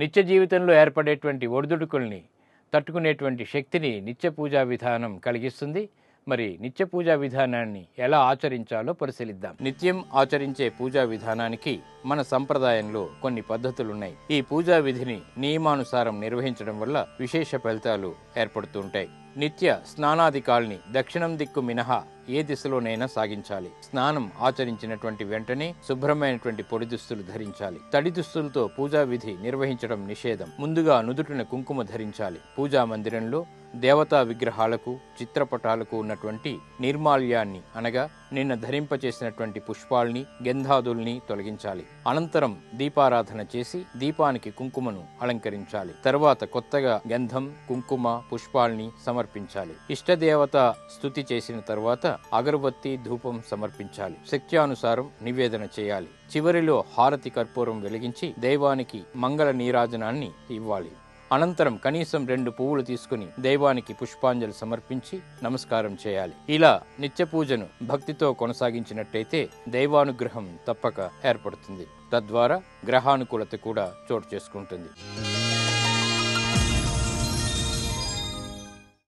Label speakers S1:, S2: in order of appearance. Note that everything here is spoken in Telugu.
S1: నిత్య జీవితంలో ఏర్పడేటువంటి ఒడిదుడుకుల్ని తట్టుకునేటువంటి శక్తిని నిత్య పూజా విధానం కలిగిస్తుంది. మరి నిత్య పూజా విధానాన్ని ఎలా ఆచరించాలో పరిశీలిద్దాం. నిత్యం ఆచరించే పూజా విధానానికి మన సంప్రదాయంలో కొన్ని పద్ధతులున్నాయి. ఈ పూజా విధిని నియమానుసారం నిర్వహించడం వల్ల విశేష ఫలితాలు ఏర్పడుతుంటాయి. నిత్య స్నానాధికాల్ని దక్షిణం దిక్కు మినహా ఏ దిశలోనైనా సాగించాలి. స్నానం ఆచరించినటువంటి వెంటనే శుభ్రమైనటువంటి పొడి దుస్తులు ధరించాలి. తడి దుస్తులతో పూజా విధి నిర్వహించడం నిషేధం. ముందుగా నుదుటిన కుంకుమ ధరించాలి. పూజా మందిరంలో దేవతా విగ్రహాలకు, చిత్రపటాలకు ఉన్నటువంటి నిర్మాల్యాన్ని అనగా నిన్న ధరింపచేసినటువంటి పుష్పాల్ని, గంధాదుల్ని తొలగించాలి. అనంతరం దీపారాధన చేసి దీపానికి కుంకుమను అలంకరించాలి. తర్వాత కొత్తగా గంధం, కుంకుమ, పుష్పాల్ని సమర్పించాలి. ఇష్టదేవత స్తుతి చేసిన తర్వాత అగరబత్తి, ధూపం సమర్పించాలి. శక్త్యానుసారం నివేదన చేయాలి. చివరిలో హారతి కర్పూరం వెలిగించి దైవానికి మంగళ నీరాజనాన్ని ఇవ్వాలి. అనంతరం కనీసం 2 పువ్వులు తీసుకుని దైవానికి పుష్పాంజలి సమర్పించి నమస్కారం చేయాలి. ఇలా నిత్య పూజను భక్తితో కొనసాగించినట్టయితే దైవానుగ్రహం తప్పక ఏర్పడుతుంది. తద్వారా గ్రహానుకూలత కూడా చోటు చేసుకుంటుంది.